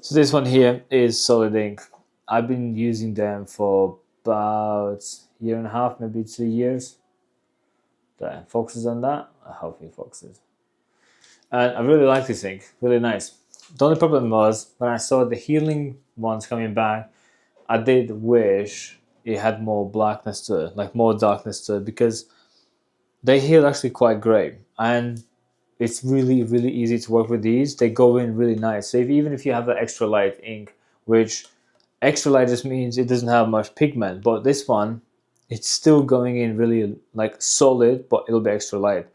So this one here is solid ink. I've been using them for about a year and a half, maybe 2 years. There, focuses on that. I hope it focuses. And I really like this ink, really nice. The only problem was when I saw the healing ones coming back, I did wish it had more blackness to it, like more darkness to it, because they heal actually quite great. And it's really, really easy to work with these. They go in really nice. So even if you have an extra light ink, which extra light just means it doesn't have much pigment, but this one, it's still going in really like solid, but it'll be extra light.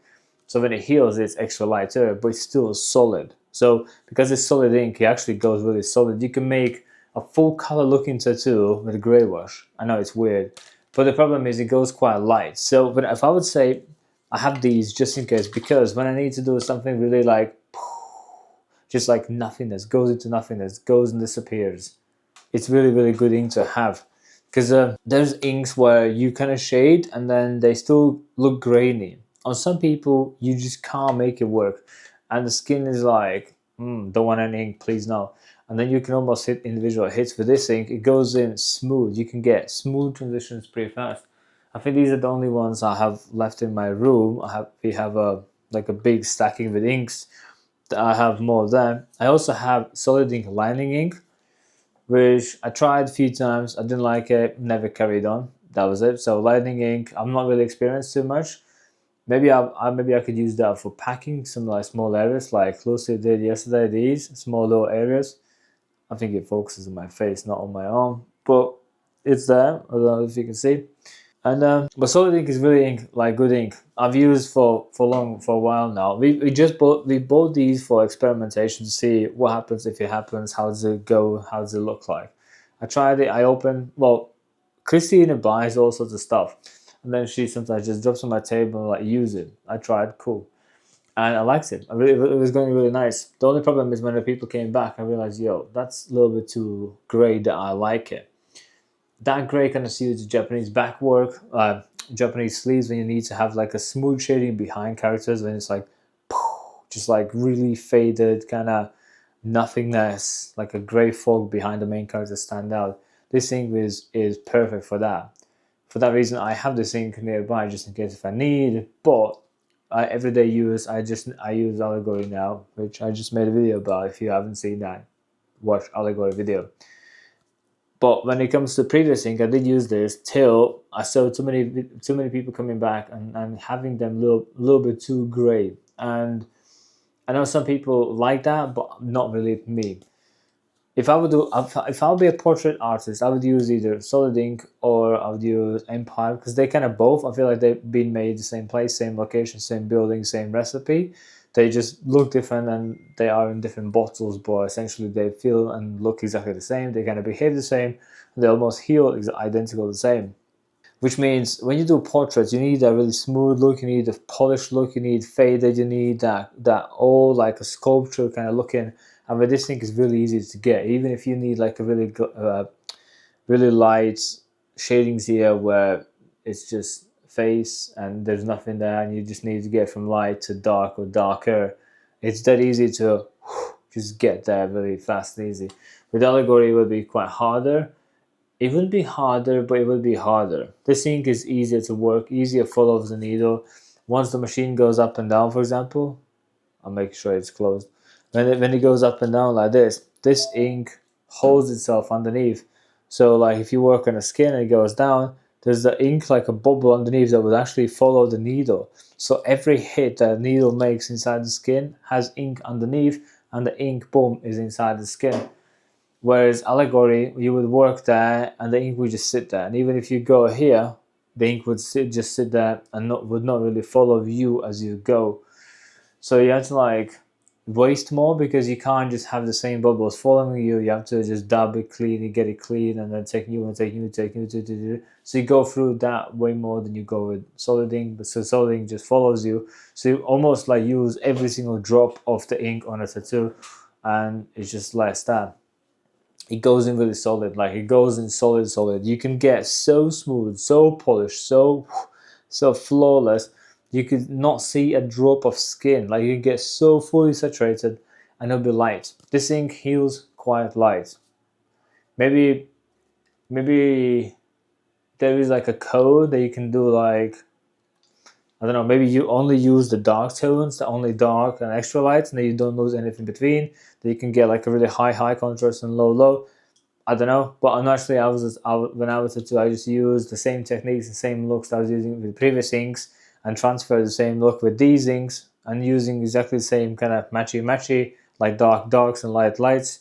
So when it heals, it's extra lighter, but it's still solid. So because it's solid ink, it actually goes really solid. You can make a full color looking tattoo with a gray wash. I know it's weird, but the problem is it goes quite light. So but if I would say I have these just in case, because when I need to do something really like just like nothingness, goes into nothingness, goes and disappears, it's really, really good ink to have. Because there's inks where you kind of shade and then they still look grainy. On some people, you just can't make it work. And the skin is like, don't want any ink, please no. And then you can almost hit individual hits with this ink. It goes in smooth. You can get smooth transitions pretty fast. I think these are the only ones I have left in my room. We have a like a big stacking with inks. I have more of them. I also have solid ink lining ink, which I tried a few times. I didn't like it, never carried on. That was it. So lightning ink, I'm not really experienced too much. Maybe I could use that for packing some like small areas, like Lucy did yesterday. These small little areas. I think it focuses on my face, not on my arm, but it's there. I don't know if you can see. And but solid ink is really ink, like good ink. I've used for a while now. We bought these for experimentation to see what happens if it happens. How does it go? How does it look like? I tried it. I opened. Well, Christina buys all sorts of stuff, and then she sometimes just drops on my table and like use it. I tried, cool, and I liked it. It was going really nice. The only problem is when the people came back, I realized, yo, that's a little bit too grey that I like it. That grey kind of suits Japanese backwork, Japanese sleeves when you need to have like a smooth shading behind characters when it's like just like really faded kind of nothingness, like a grey fog behind the main character stand out. This ink is perfect for that. For that reason, I have this ink nearby just in case if I need. But everyday use, I use Allegory now, which I just made a video about. If you haven't seen that, watch Allegory video. But when it comes to previous ink, I did use this till I saw too many people coming back and having them little bit too grey. And I know some people like that, but not really me. If I would be a portrait artist, I would use either solid ink or I would use Empire, because they kind of both. I feel like they've been made the same place, same location, same building, same recipe. They just look different and they are in different bottles, but essentially they feel and look exactly the same. They kind of behave the same. They almost feel identical the same. Which means when you do portraits, you need a really smooth look, you need a polished look, you need faded, you need that all like a sculpture kind of looking. And with this thing is really easy to get. Even if you need like a really light shadings here where it's just face and there's nothing there and you just need to get from light to dark or darker, it's that easy to just get there really fast and easy. With Allegory it would be quite harder. It would be harder, but it would be harder. This ink is easier to work, easier follows the needle. Once the machine goes up and down, for example, I'll make sure it's closed. When it goes up and down like this ink holds itself underneath. So like if you work on a skin and it goes down, there's the ink like a bubble underneath that would actually follow the needle. So every hit that the needle makes inside the skin has ink underneath, and the ink, boom, is inside the skin. Whereas Allegory, you would work there and the ink would just sit there. And even if you go here, the ink would just sit there and would not really follow you as you go. So you have to like waste more because you can't just have the same bubbles following you. You have to just dab it clean, you get it clean, and then take new one, take new. So you go through that way more than you go with solid ink. But so solid ink just follows you. So you almost like use every single drop of the ink on a tattoo, and it's just less that. It goes in really solid, like it goes in solid. You can get so smooth, so polished, so flawless. You could not see a drop of skin. Like you can get so fully saturated and it'll be light. This ink heals quite light. Maybe there is like a code that you can do, like, I don't know, maybe you only use the dark tones, the only dark and extra lights, and then you don't lose anything between. Then you can get like a really high contrast and low. I don't know, but naturally, when I was a two, I just used the same techniques and same looks that I was using with previous inks, and transfer the same look with these inks, and using exactly the same kind of matchy, like dark darks and light lights.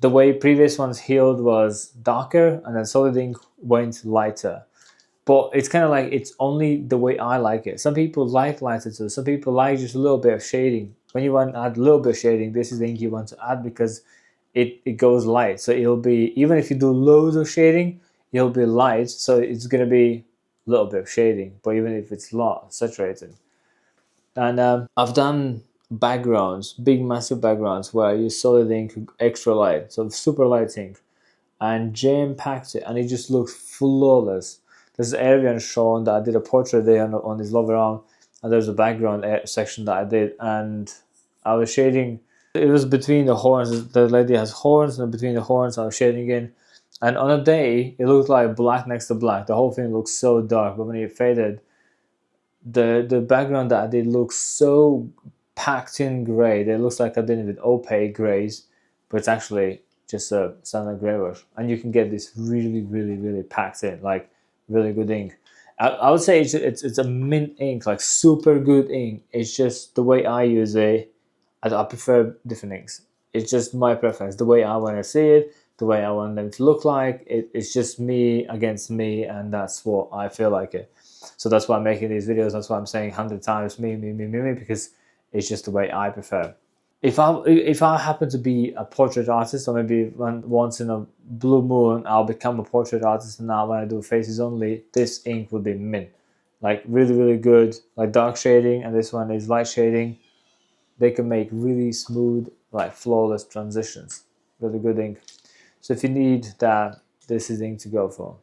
The way previous ones healed was darker, and then solid ink went lighter. But it's kind of like, it's only the way I like it. Some people like lighter too. Some people like just a little bit of shading. When you want to add a little bit of shading, this is the ink you want to add, because it goes light. So it'll be, even if you do loads of shading, it'll be light. So it's going to be a little bit of shading. But even if it's lot saturated. And I've done backgrounds, big massive backgrounds, where I use solid ink, extra light, so super light ink, and jam packed it, and it just looks flawless. There's Arian shown that I did a portrait there on his lower arm, and there's a background section that I did, and I was shading. It was between the horns. The lady has horns, and between the horns I was shading in. And on a day, it looked like black next to black. The whole thing looked so dark, but when it faded, the background that I did looks so packed in grey. It looks like I did it with opaque greys, but it's actually just a standard grey wash. And you can get this really packed in, like really good ink. I would say it's a mint ink, like super good ink. It's just the way I use it. I prefer different inks. It's just my preference. The way I want to see it, the way I want them to look like. It's just me against me, and that's what I feel like it. So that's why I'm making these videos. That's why I'm saying 100 times me, because it's just the way I prefer. If I happen to be a portrait artist, or maybe once in a blue moon I'll become a portrait artist, and now when I do faces only, this ink would be mint, like really good, like dark shading, and this one is light shading. They can make really smooth, like flawless transitions. Really good ink. So if you need that, this is the ink to go for.